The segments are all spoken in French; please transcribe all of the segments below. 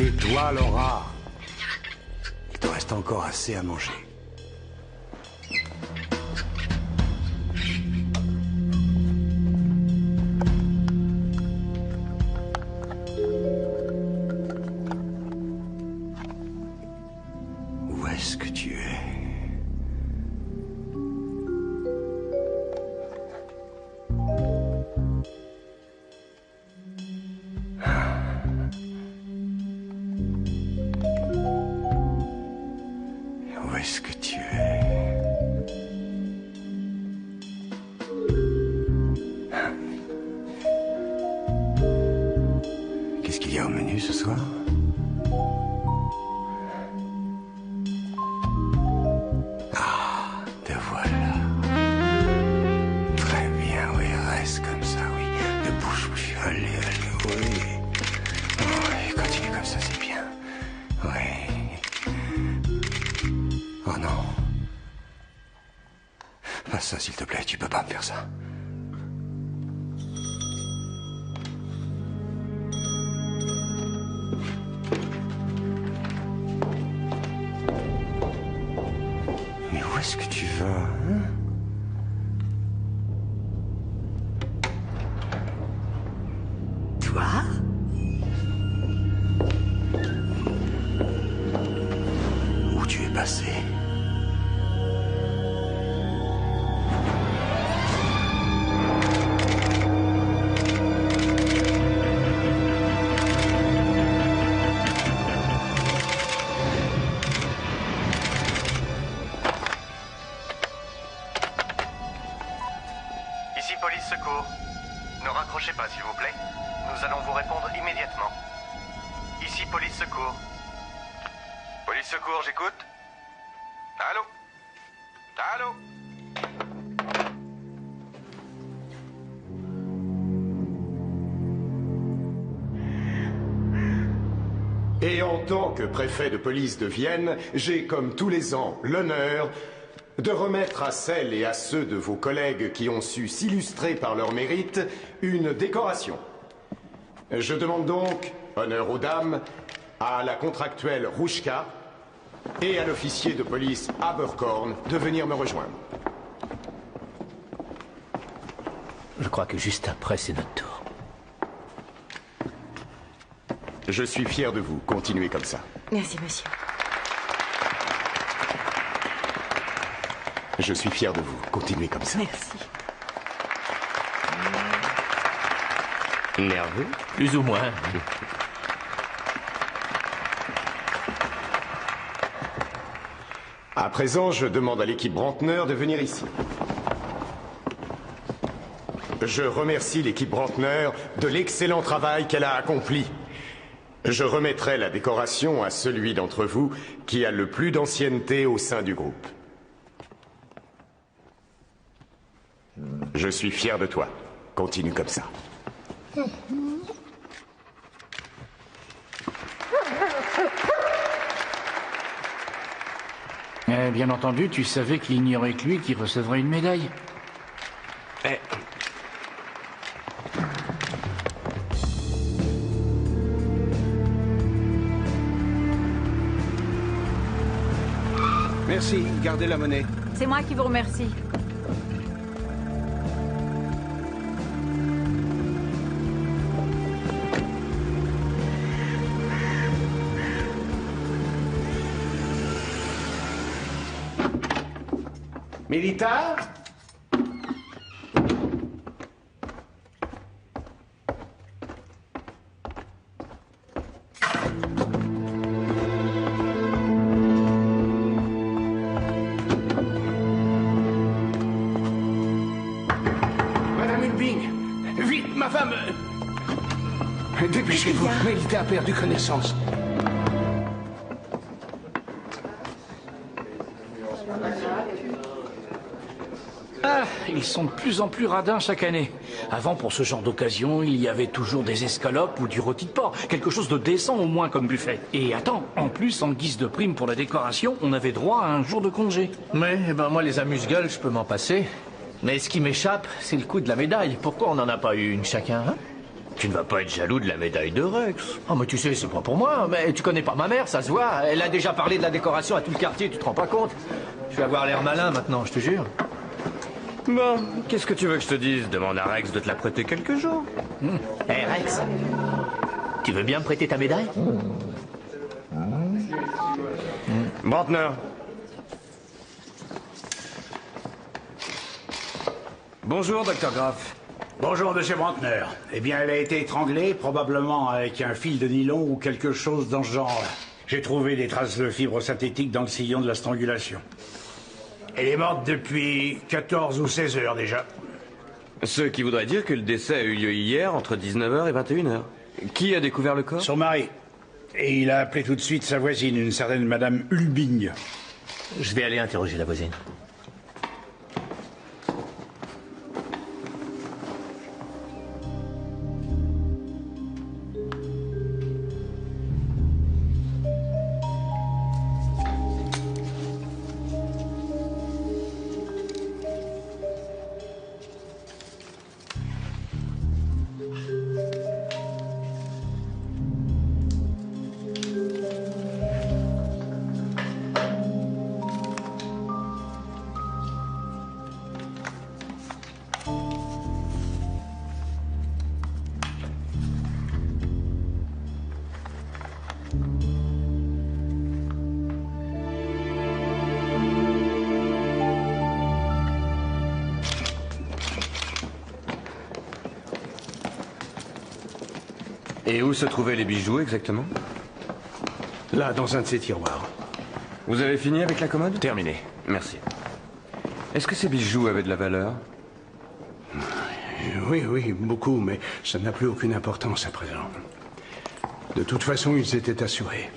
Tais-toi, Laura. Il te reste encore assez à manger. Où est-ce que tu es? Où est-ce que tu es? Qu'est-ce qu'il y a au menu ce soir? Ah, te voilà. Très bien, oui, reste comme ça, oui. Ne bouge plus, allez, oui. Oui, continue comme ça, c'est bien. Oui. Oh non. Pas ça, s'il te plaît, tu peux pas me faire ça. Mais où est-ce que tu vas, hein? Toi? Où tu es passé? Ici Police Secours. Ne raccrochez pas, s'il vous plaît. Nous allons vous répondre immédiatement. Ici Police Secours. Police Secours, j'écoute. Allô? Allô? Et en tant que préfet de police de Vienne, j'ai, comme tous les ans, l'honneur de remettre à celles et à ceux de vos collègues qui ont su s'illustrer par leur mérite une décoration. Je demande donc, honneur aux dames, à la contractuelle Rouchka et à l'officier de police Abercorn de venir me rejoindre. Je crois que juste après, c'est notre tour. Je suis fier de vous. Continuez comme ça. Merci, monsieur. Je suis fier de vous. Continuez comme ça. Merci. Nerveux? Plus ou moins. À présent, je demande à l'équipe Brantner de venir ici. Je remercie l'équipe Brantner de l'excellent travail qu'elle a accompli. Je remettrai la décoration à celui d'entre vous qui a le plus d'ancienneté au sein du groupe. Je suis fier de toi. Continue comme ça. Bien entendu, tu savais qu'il n'y aurait que lui qui recevrait une médaille. Merci, gardez la monnaie. C'est moi qui vous remercie. Militaire? Madame Hulbing, vite, ma femme. Dépêchez-vous, Mélita a perdu connaissance. Ah, ils sont de plus en plus radins chaque année. Avant, pour ce genre d'occasion, il y avait toujours des escalopes ou du rôti de porc. Quelque chose de décent au moins comme buffet. Et attends, en plus, en guise de prime pour la décoration, on avait droit à un jour de congé. Mais moi, les amuse-gueules, je peux m'en passer. Mais ce qui m'échappe, c'est le coup de la médaille. Pourquoi on n'en a pas eu une chacun, hein? Tu ne vas pas être jaloux de la médaille de Rex. Oh, mais tu sais, c'est pas pour moi. Mais tu connais pas ma mère, ça se voit. Elle a déjà parlé de la décoration à tout le quartier, tu te rends pas compte? Je vais avoir l'air malin maintenant, je te jure. Bon, qu'est-ce que tu veux que je te dise? Demande à Rex de te la prêter quelques jours. Hé, Rex, tu veux bien me prêter ta médaille? Brantner. Bonjour, Dr. Graff. Bonjour, monsieur Brantner. Eh bien, elle a été étranglée, probablement avec un fil de nylon ou quelque chose dans ce genre. J'ai trouvé des traces de fibres synthétiques dans le sillon de la strangulation. Elle est morte depuis 14 ou 16 heures déjà. Ce qui voudrait dire que le décès a eu lieu hier entre 19h et 21h. Qui a découvert le corps? Son mari. Et il a appelé tout de suite sa voisine, une certaine madame Hulbing. Je vais aller interroger la voisine. Et où se trouvaient les bijoux exactement? Là, dans un de ces tiroirs. Vous avez fini avec la commode? Terminé. Merci. Est-ce que ces bijoux avaient de la valeur? Oui, oui, beaucoup, mais ça n'a plus aucune importance à présent. De toute façon, ils étaient assurés.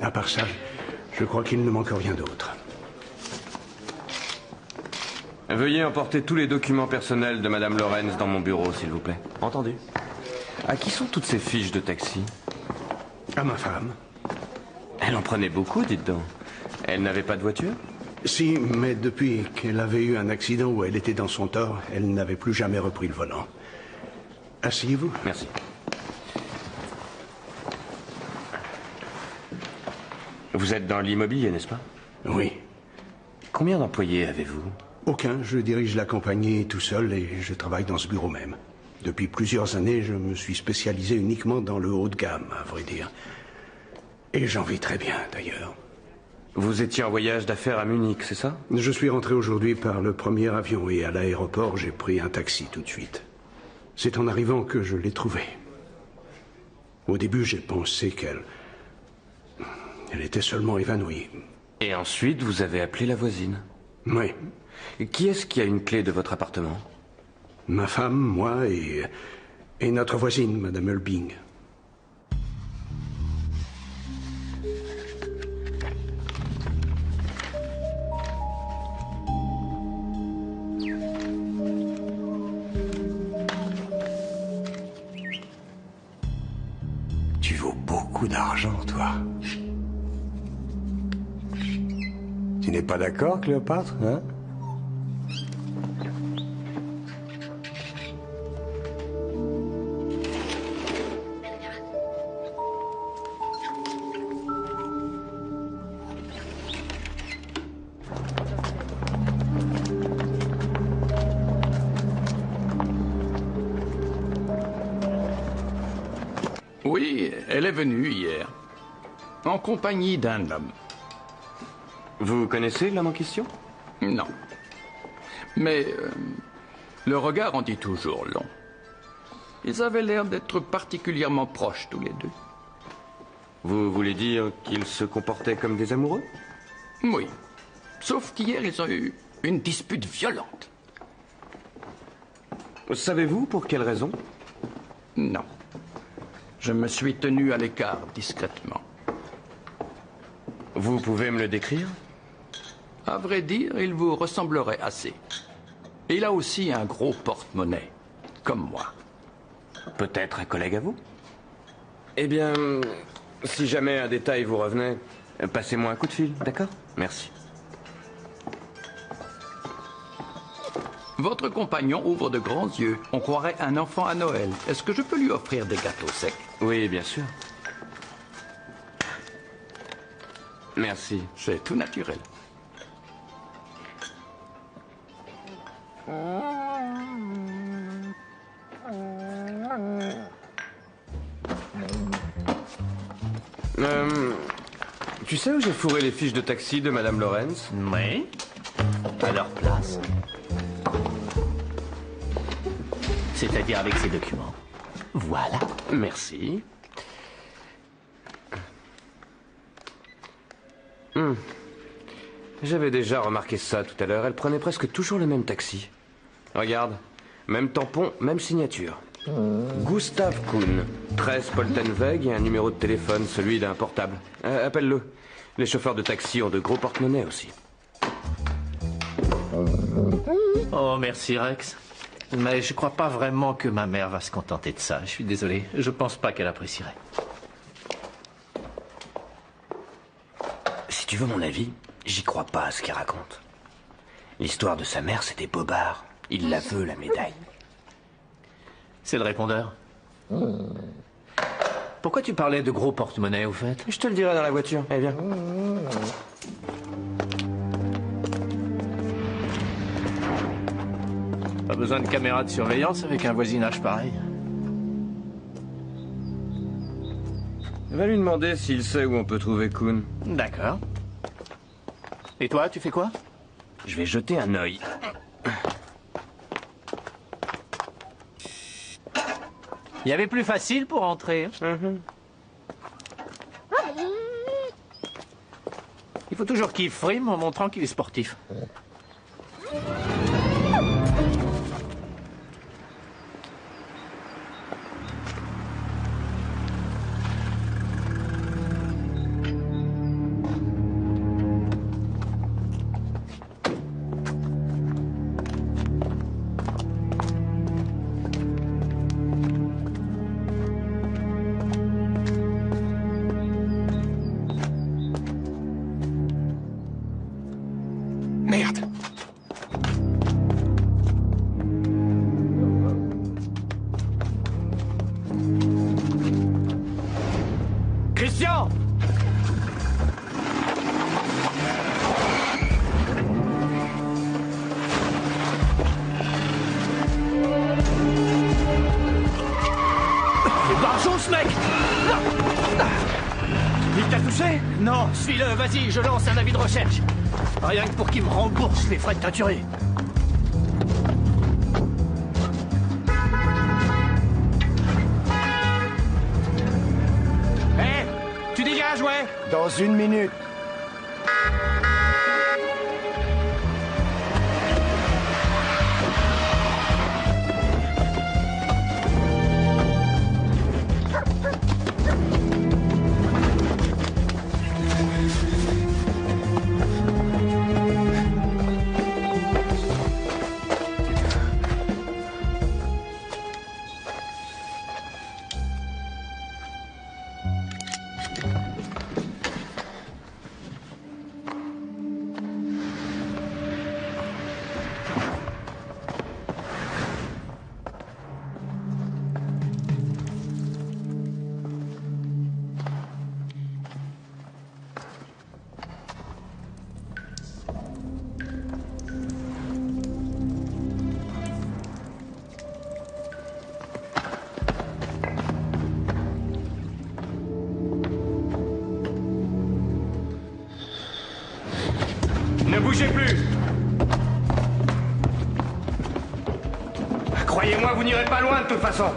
À part ça, je crois qu'il ne manque rien d'autre. Veuillez emporter tous les documents personnels de Madame Lorenz dans mon bureau, s'il vous plaît. Entendu. À qui sont toutes ces fiches de taxi? À ma femme. Elle en prenait beaucoup, dites donc. Elle n'avait pas de voiture? Si, mais depuis qu'elle avait eu un accident où elle était dans son tort, elle n'avait plus jamais repris le volant. Asseyez-vous. Merci. Vous êtes dans l'immobilier, n'est-ce pas? Oui. Combien d'employés avez-vous? Aucun. Je dirige la compagnie tout seul et je travaille dans ce bureau même. Depuis plusieurs années, je me suis spécialisé uniquement dans le haut de gamme, à vrai dire. Et j'en vis très bien, d'ailleurs. Vous étiez en voyage d'affaires à Munich, c'est ça? Je suis rentré aujourd'hui par le premier avion et à l'aéroport, j'ai pris un taxi tout de suite. C'est en arrivant que je l'ai trouvée. Au début, j'ai pensé qu'elle... Elle était seulement évanouie. Et ensuite, vous avez appelé la voisine? Oui. Qui est-ce qui a une clé de votre appartement? Ma femme, moi et notre voisine, Madame Hulbing. Tu vaux beaucoup d'argent, toi. Tu n'es pas d'accord, Cléopâtre, hein? Oui, elle est venue hier. En compagnie d'un homme. Vous connaissez l'homme en question? Non. Mais le regard en dit toujours long. Ils avaient l'air d'être particulièrement proches tous les deux. Vous voulez dire qu'ils se comportaient comme des amoureux? Oui. Sauf qu'hier, ils ont eu une dispute violente. Savez-vous pour quelle raison? Non. Je me suis tenu à l'écart discrètement. Vous pouvez me le décrire? À vrai dire, il vous ressemblerait assez. Il a aussi un gros porte-monnaie, comme moi. Peut-être un collègue à vous? Eh bien, si jamais un détail vous revenait, passez-moi un coup de fil, d'accord? Merci. Votre compagnon ouvre de grands yeux. On croirait un enfant à Noël. Est-ce que je peux lui offrir des gâteaux secs? Oui, bien sûr. Merci. C'est tout naturel. Tu sais où j'ai fourré les fiches de taxi de Madame Lorenz? Oui. À leur place. C'est-à-dire avec ces documents. Voilà. Merci. J'avais déjà remarqué ça tout à l'heure. Elle prenait presque toujours le même taxi. Regarde. Même tampon, même signature. Gustav Kuhn. 13 Poltenweg et un numéro de téléphone, celui d'un portable. Appelle-le. Les chauffeurs de taxi ont de gros porte-monnaies aussi. Oh, merci Rex. Mais je crois pas vraiment que ma mère va se contenter de ça. Je suis désolé. Je pense pas qu'elle apprécierait. Si tu veux mon avis, j'y crois pas à ce qu'il raconte. L'histoire de sa mère, c'était Bobard. Il la veut, la médaille. C'est le répondeur. Pourquoi tu parlais de gros porte-monnaie, au fait? Je te le dirai dans la voiture. Allez, viens. Pas besoin de caméra de surveillance avec un voisinage pareil. Va lui demander s'il sait où on peut trouver Kuhn. D'accord. Et toi, tu fais quoi? Je vais jeter un œil. Il y avait plus facile pour entrer. Il faut toujours qu'il frime en montrant qu'il est sportif. Merde! Christian! C'est barjot, ce mec! Il t'a touché? Non, suis-le, vas-y, je lance un avis de recherche. Rien que pour qu'il me rembourse les frais de teinturer. Hé, tu dégages, ouais? Dans 1 minute. Ne bougez plus! Croyez-moi, vous n'irez pas loin de toute façon.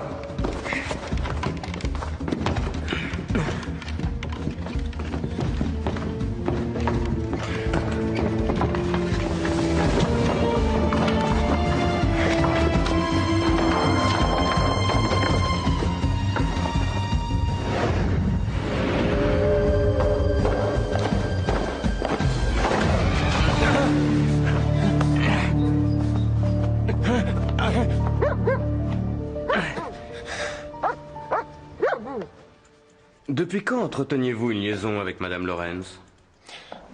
Depuis quand entreteniez-vous une liaison avec Madame Lorenz?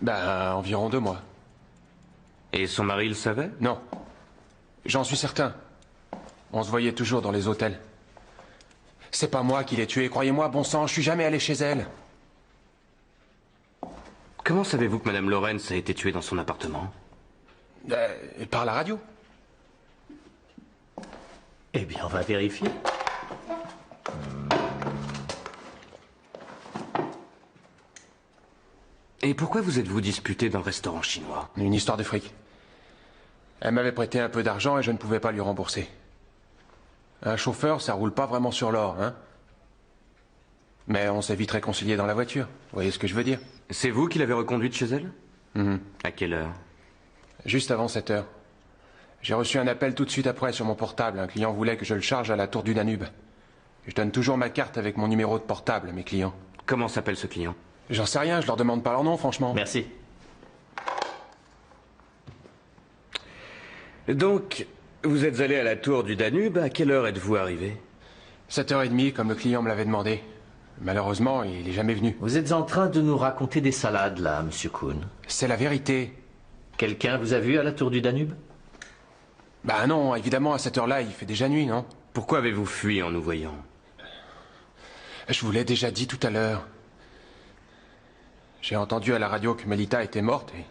Ben, environ 2 mois. Et son mari le savait? Non. J'en suis certain. On se voyait toujours dans les hôtels. C'est pas moi qui l'ai tuée, croyez-moi, bon sang, je suis jamais allé chez elle. Comment savez-vous que Madame Lawrence a été tuée dans son appartement? Par la radio. Eh bien, on va vérifier. Et pourquoi vous êtes-vous disputé dans le restaurant chinois? Une histoire de fric. Elle m'avait prêté un peu d'argent et je ne pouvais pas lui rembourser. Un chauffeur, ça roule pas vraiment sur l'or, hein? Mais on s'est vite réconciliés dans la voiture. Vous voyez ce que je veux dire? C'est vous qui l'avez reconduite chez elle? À quelle heure? Juste avant 7 heures. J'ai reçu un appel tout de suite après sur mon portable. Un client voulait que je le charge à la tour du Danube. Je donne toujours ma carte avec mon numéro de portable à mes clients. Comment s'appelle ce client? J'en sais rien, je leur demande pas leur nom, franchement. Merci. Donc, vous êtes allé à la tour du Danube. À quelle heure êtes-vous arrivé? 7h30, comme le client me l'avait demandé. Malheureusement, il est jamais venu. Vous êtes en train de nous raconter des salades, là, Monsieur Kuhn. C'est la vérité. Quelqu'un vous a vu à la tour du Danube? Bah non, évidemment, à cette heure-là, il fait déjà nuit, non? Pourquoi avez-vous fui en nous voyant? Je vous l'ai déjà dit tout à l'heure. J'ai entendu à la radio que Melita était morte et...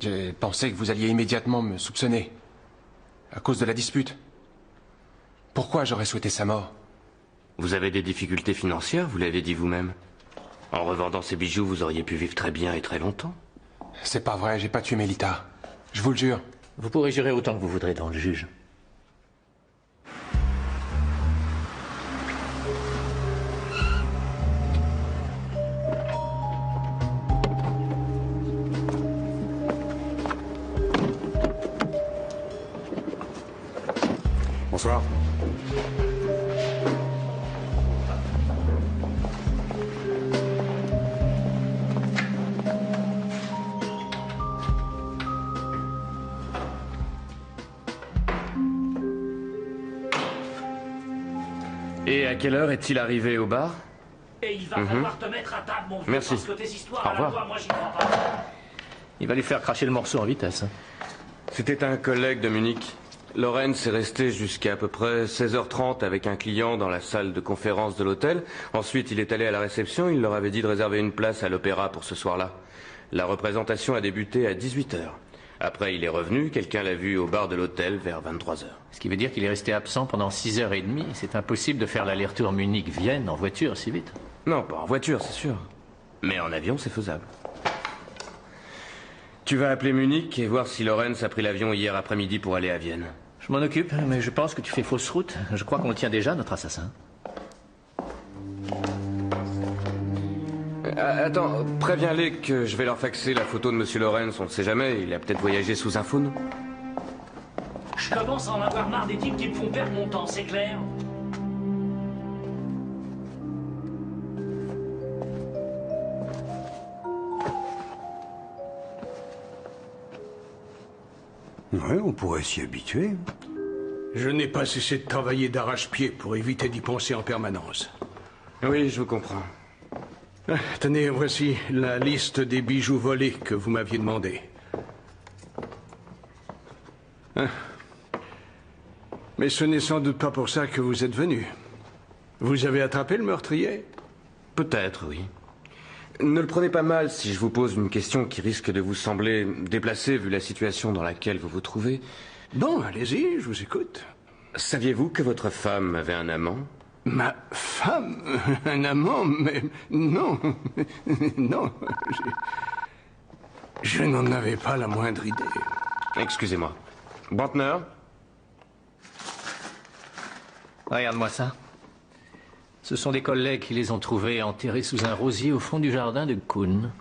j'ai pensé que vous alliez immédiatement me soupçonner. À cause de la dispute. Pourquoi j'aurais souhaité sa mort? Vous avez des difficultés financières, vous l'avez dit vous-même. En revendant ces bijoux, vous auriez pu vivre très bien et très longtemps. C'est pas vrai, j'ai pas tué Melita. Je vous le jure. Vous pourrez jurer autant que vous voudrez devant le juge. Bonsoir. Et à quelle heure est-il arrivé au bar? Et il va falloir te mettre à table, mon vieux, Merci. parce que tes histoires Au à la revoir. voix, moi j'y crois pas. Il va lui faire cracher le morceau en vitesse. C'était un collègue de Munich. Lawrence est resté jusqu'à peu près 16h30 avec un client dans la salle de conférence de l'hôtel. Ensuite, il est allé à la réception. Il leur avait dit de réserver une place à l'opéra pour ce soir-là. La représentation a débuté à 18h. Après, il est revenu. Quelqu'un l'a vu au bar de l'hôtel vers 23h. Ce qui veut dire qu'il est resté absent pendant 6h30. C'est impossible de faire l'aller-retour Munich-Vienne en voiture si vite. Non, pas en voiture, c'est sûr. Mais en avion, c'est faisable. Tu vas appeler Munich et voir si Lawrence a pris l'avion hier après-midi pour aller à Vienne. Je m'en occupe, mais je pense que tu fais fausse route. Je crois qu'on le tient déjà, notre assassin. Attends, préviens-les que je vais leur faxer la photo de Monsieur Lawrence. On ne sait jamais, il a peut-être voyagé sous un faux nom. Je commence à en avoir marre des types qui me font perdre mon temps, c'est clair? Ouais, on pourrait s'y habituer. Je n'ai pas cessé de travailler d'arrache-pied pour éviter d'y penser en permanence. Oui, je vous comprends. Tenez, voici la liste des bijoux volés que vous m'aviez demandé. Mais ce n'est sans doute pas pour ça que vous êtes venu. Vous avez attrapé le meurtrier? Peut-être, oui. Ne le prenez pas mal si je vous pose une question qui risque de vous sembler déplacée vu la situation dans laquelle vous vous trouvez. Bon, allez-y, je vous écoute. Saviez-vous que votre femme avait un amant? Ma femme? Un amant? Mais non. Non. Je n'en avais pas la moindre idée. Excusez-moi. Brantner? Regarde-moi ça. Ce sont des collègues qui les ont trouvés enterrés sous un rosier au fond du jardin de Kuhn.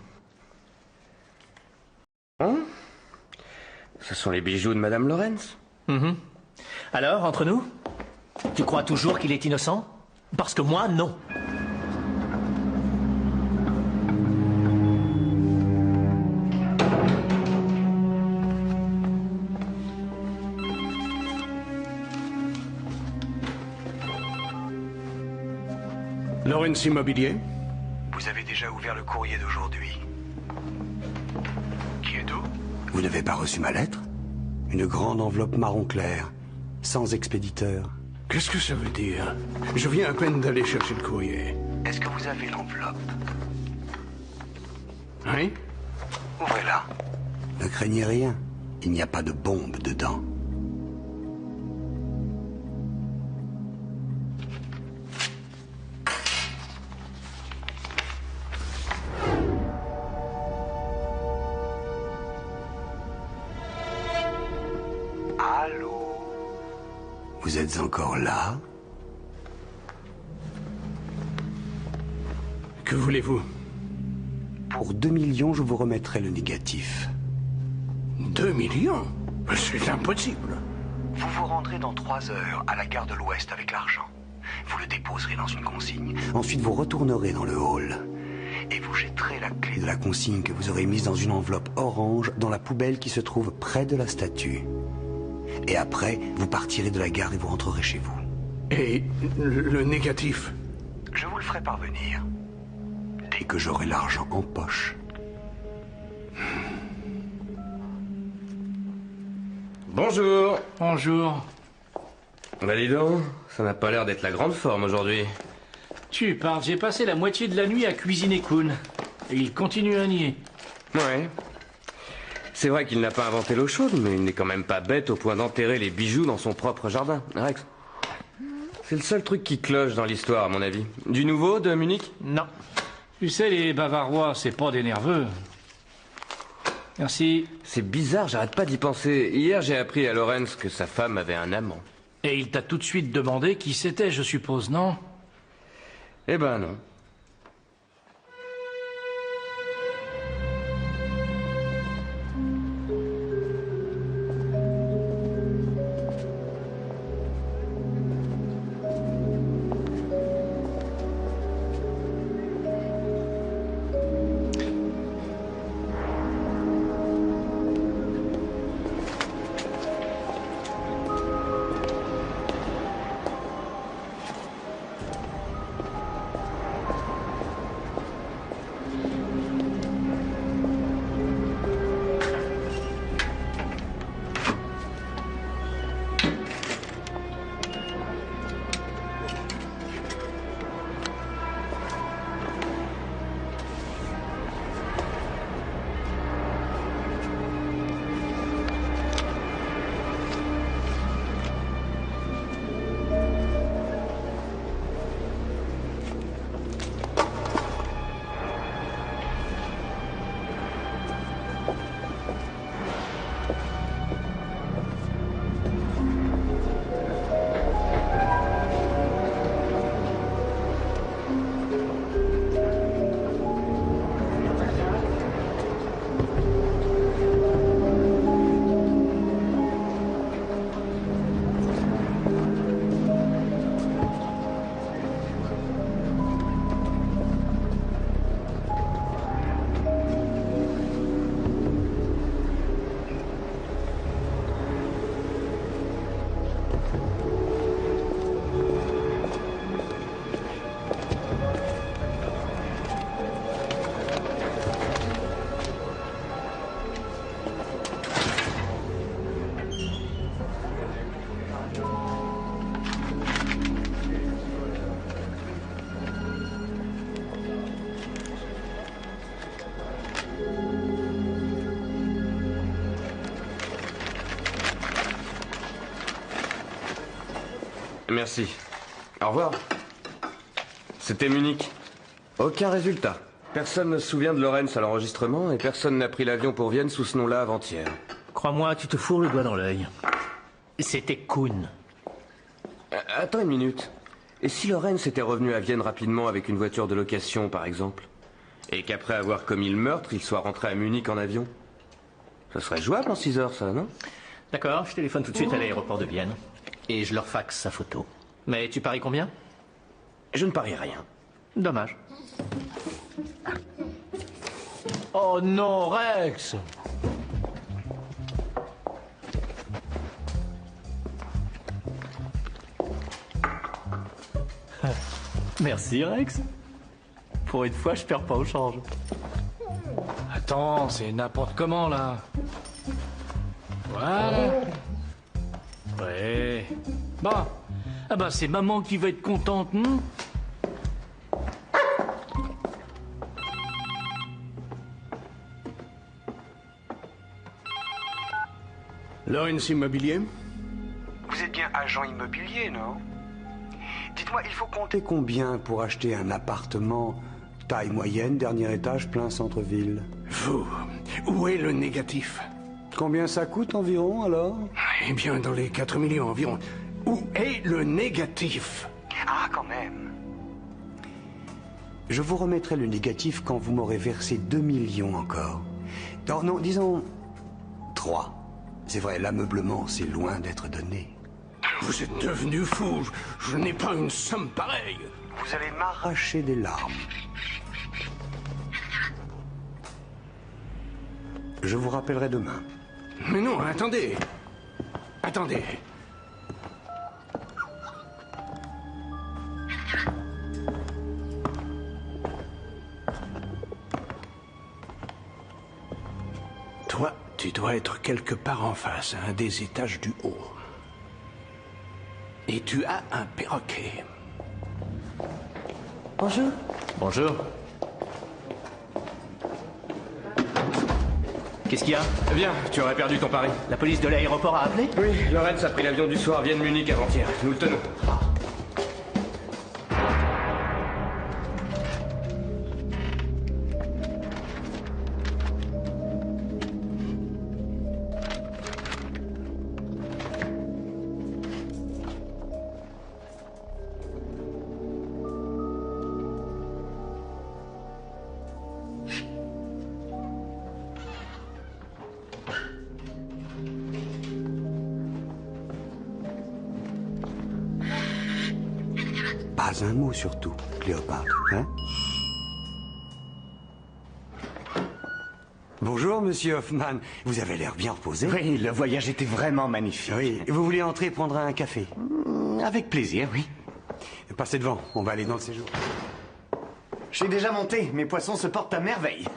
Hein? Ce sont les bijoux de Madame Lawrence? Alors, entre nous, tu crois toujours qu'il est innocent? Parce que moi, non. Lawrence Immobilier? Vous avez déjà ouvert le courrier d'aujourd'hui. Qui êtes-vous? Vous n'avez pas reçu ma lettre? Une grande enveloppe marron clair, sans expéditeur. Qu'est-ce que ça veut dire? Je viens à peine d'aller chercher le courrier. Est-ce que vous avez l'enveloppe? Oui? Ouvrez-la. Ne craignez rien. Il n'y a pas de bombe dedans. Allô? Vous êtes encore là? Que voulez-vous? Pour 2 millions, je vous remettrai le négatif. 2 millions? C'est impossible. Vous vous rendrez dans 3 heures à la gare de l'Ouest avec l'argent. Vous le déposerez dans une consigne. Ensuite, vous retournerez dans le hall. Et vous jetterez la clé de la consigne que vous aurez mise dans une enveloppe orange dans la poubelle qui se trouve près de la statue. Et après, vous partirez de la gare et vous rentrerez chez vous. Et le négatif? Je vous le ferai parvenir. Dès que j'aurai l'argent en poche. Bonjour. Bonjour. Bah dis donc, ça n'a pas l'air d'être la grande forme aujourd'hui. Tu parles, j'ai passé la moitié de la nuit à cuisiner Kuhn. Et il continue à nier. Ouais. C'est vrai qu'il n'a pas inventé l'eau chaude, mais il n'est quand même pas bête au point d'enterrer les bijoux dans son propre jardin, Rex. C'est le seul truc qui cloche dans l'histoire, à mon avis. Du nouveau de Munich? Non. Tu sais, les Bavarois, c'est pas des nerveux. Merci. C'est bizarre, j'arrête pas d'y penser. Hier, j'ai appris à Lorenz que sa femme avait un amant. Et il t'a tout de suite demandé qui c'était, je suppose, non? Eh ben non. Merci. Au revoir. C'était Munich. Aucun résultat. Personne ne se souvient de Lorenz à l'enregistrement et personne n'a pris l'avion pour Vienne sous ce nom-là avant-hier. Crois-moi, tu te fourres le doigt dans l'œil. C'était Kuhn. Attends une minute. Et si Lorenz était revenu à Vienne rapidement avec une voiture de location, par exemple? Et qu'après avoir commis le meurtre, il soit rentré à Munich en avion? Ça serait jouable en 6 heures, ça, non? D'accord, je téléphone tout de suite à l'aéroport de Vienne. Et je leur faxe sa photo. Mais tu paries combien? Je ne parie rien. Dommage. Oh non, Rex! Merci, Rex. Pour une fois, je perds pas au change. Attends, c'est n'importe comment, là. Voilà. Ouais. Bon. Ah bah c'est maman qui va être contente, non? Lawrence Immobilier? Vous êtes bien agent immobilier, non? Dites-moi, il faut compter combien pour acheter un appartement taille moyenne, dernier étage, plein centre-ville? Vous, où est le négatif? Combien ça coûte environ, alors? Eh bien, dans les 4 millions environ. Où est le négatif? Ah, quand même. Je vous remettrai le négatif quand vous m'aurez versé 2 millions encore. Non, non, disons 3. C'est vrai, l'ameublement, c'est loin d'être donné. Vous êtes devenu fou. Je n'ai pas une somme pareille. Vous allez m'arracher des larmes. Je vous rappellerai demain. Mais non, attendez. Attendez. Toi, tu dois être quelque part en face, à un des étages du haut. Et tu as un perroquet. Bonjour. Bonjour. Qu'est-ce qu'il y a? Viens, tu aurais perdu ton pari. La police de l'aéroport a appelé? Oui, Lorenz a pris l'avion du soir, vient de Munich avant-hier. Nous le tenons. Pas un mot surtout, Cléopâtre, hein? Bonjour, monsieur Hoffman. Vous avez l'air bien reposé. Oui, le voyage était vraiment magnifique. Oui, vous voulez entrer prendre un café? Avec plaisir, oui. Passez devant, on va aller dans le séjour. J'ai déjà monté, mes poissons se portent à merveille.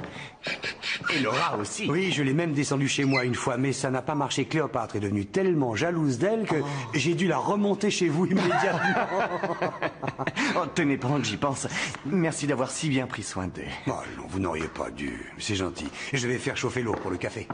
Et Laura aussi. Oui, je l'ai même descendu chez moi une fois, mais ça n'a pas marché. Cléopâtre est devenue tellement jalouse d'elle que j'ai dû la remonter chez vous immédiatement. Oh, tenez, pendant que j'y pense, merci d'avoir si bien pris soin d'eux. Oh non, vous n'auriez pas dû. C'est gentil. Je vais faire chauffer l'eau pour le café.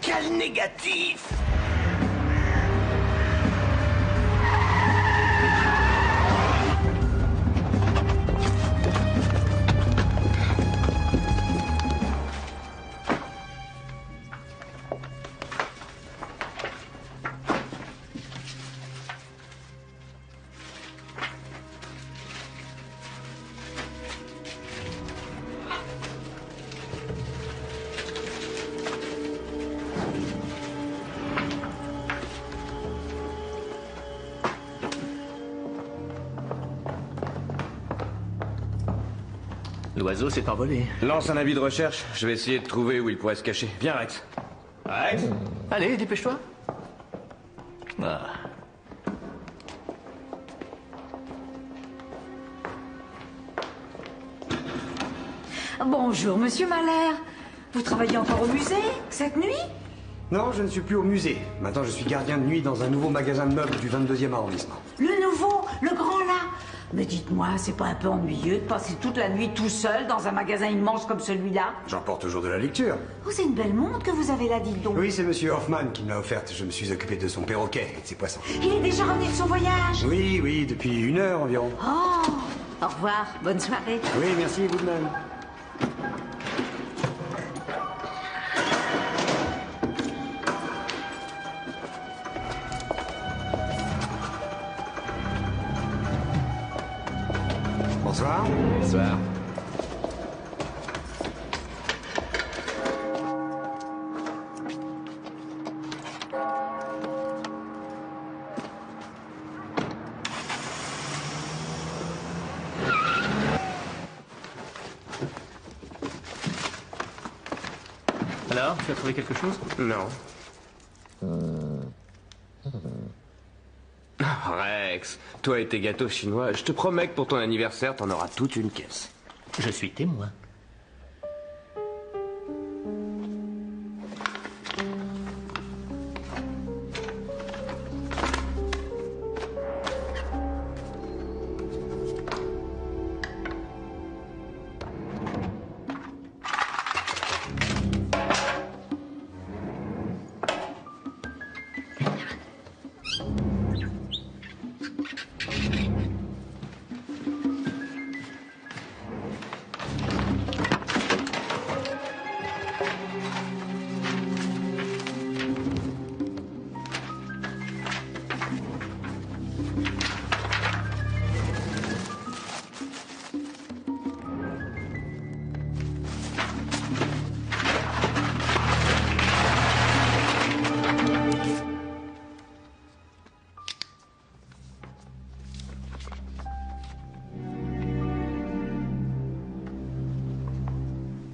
Quel négatif? L'oiseau s'est envolé. Lance un avis de recherche. Je vais essayer de trouver où il pourrait se cacher. Viens, Rex. Rex? Allez, dépêche-toi. Ah. Bonjour, monsieur Mahler. Vous travaillez encore au musée, cette nuit? Non, je ne suis plus au musée. Maintenant, je suis gardien de nuit dans un nouveau magasin de meubles du 22e arrondissement. Le nouveau, le grand là. Mais dites-moi, c'est pas un peu ennuyeux de passer toute la nuit tout seul dans un magasin immense comme celui-là? J'emporte toujours de la lecture. Oh, c'est une belle montre que vous avez là, dites donc. Oui, c'est monsieur Hoffman qui me l'a offerte. Je me suis occupé de son perroquet et de ses poissons. Il est déjà revenu de son voyage? Oui, depuis 1 heure environ. Oh, au revoir, bonne soirée. Oui, merci, vous de même. Bonsoir. Bonsoir. Alors, tu as trouvé quelque chose? Non. Rex, toi et tes gâteaux chinois, je te promets que pour ton anniversaire, t'en auras toute une caisse. Je suis témoin.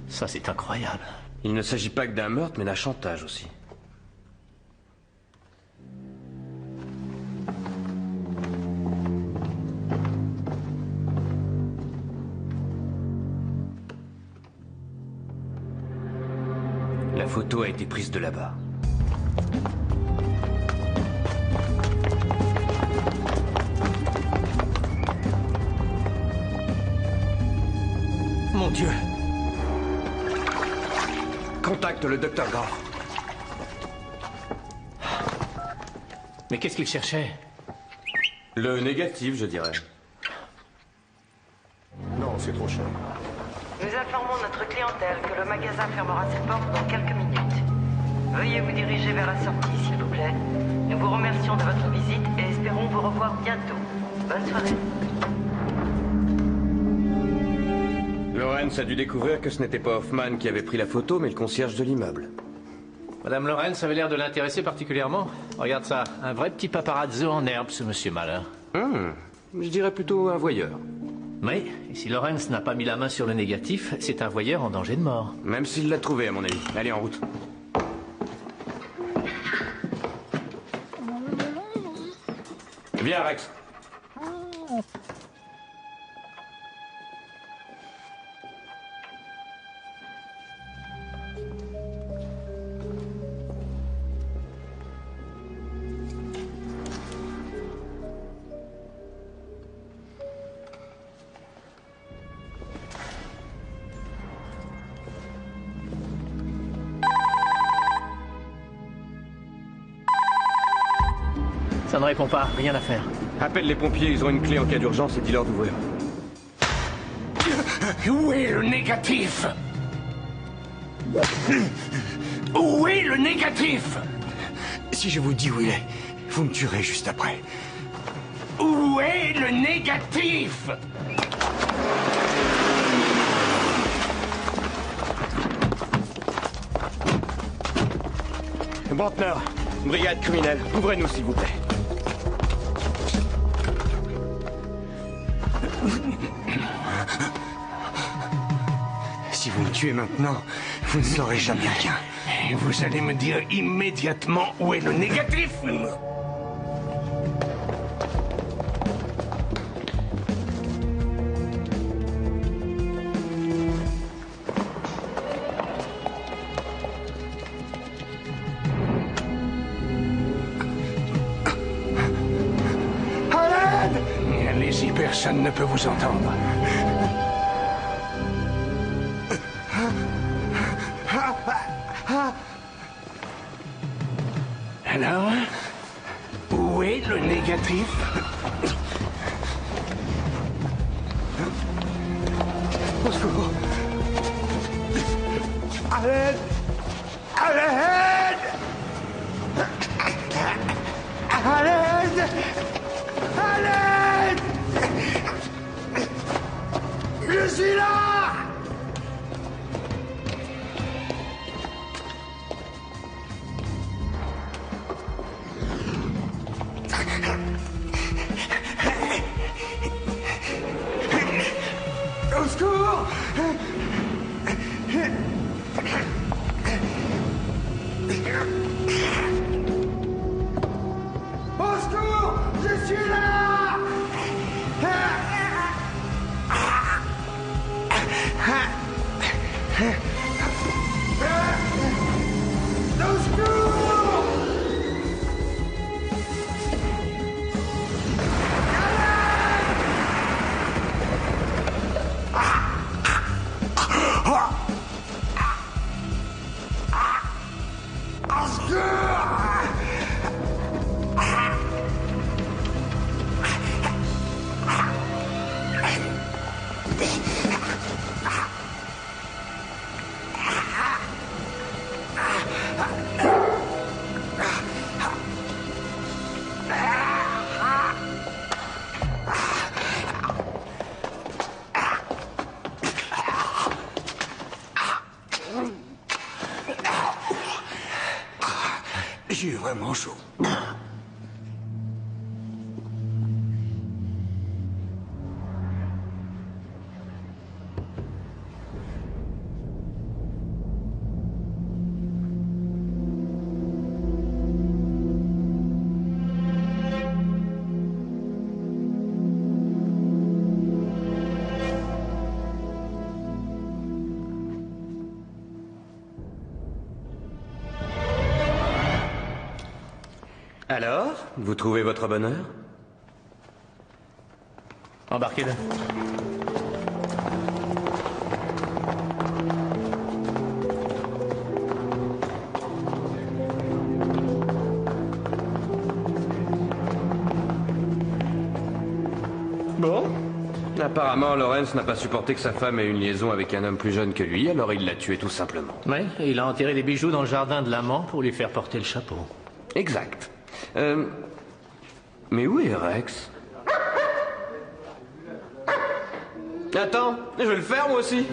Ça, c'est incroyable. Il ne s'agit pas que d'un meurtre, mais d'un chantage aussi. La photo a été prise de là-bas. Mon Dieu! Contacte le docteur Grant. Mais qu'est-ce qu'il cherchait? Le négatif, je dirais. Non, c'est trop cher. Nous informons notre clientèle que le magasin fermera ses portes dans quelques minutes. Veuillez vous diriger vers la sortie, s'il vous plaît. Nous vous remercions de votre visite et espérons vous revoir bientôt. Bonne soirée. Lawrence a dû découvrir que ce n'était pas Hoffman qui avait pris la photo, mais le concierge de l'immeuble. Madame Lawrence avait l'air de l'intéresser particulièrement. Regarde ça, un vrai petit paparazzo en herbe, ce monsieur malin. Je dirais plutôt un voyeur. Oui, et si Lawrence n'a pas mis la main sur le négatif, c'est un voyeur en danger de mort. Même s'il l'a trouvé, à mon avis. Allez, en route. Viens, Rex. Ça ne répond pas, rien à faire. Appelle les pompiers, ils ont une clé en cas d'urgence et dis-leur d'ouvrir. Où est le négatif? Où est le négatif? Si je vous dis où il est, vous me tuerez juste après. Où est le négatif? Brantner, brigade criminelle, ouvrez-nous s'il vous plaît. Si vous me tuez maintenant, vous ne saurez jamais rien. Et vous allez me dire immédiatement où est le négatif? Personne ne peut vous entendre. Alors, où est le négatif? Au secours! À l'aide! À l'aide! À l'aide! À l'aide! Je suis là! Au secours! Au secours! Je suis là! Au secours! Au secours! J'ai vraiment chaud. Alors, vous trouvez votre bonheur? Embarquez-le. Bon. Apparemment, Lawrence n'a pas supporté que sa femme ait une liaison avec un homme plus jeune que lui, alors il l'a tué tout simplement. Oui, et il a enterré les bijoux dans le jardin de l'amant pour lui faire porter le chapeau. Exact. Mais où est Rex? Attends, je vais le faire moi aussi.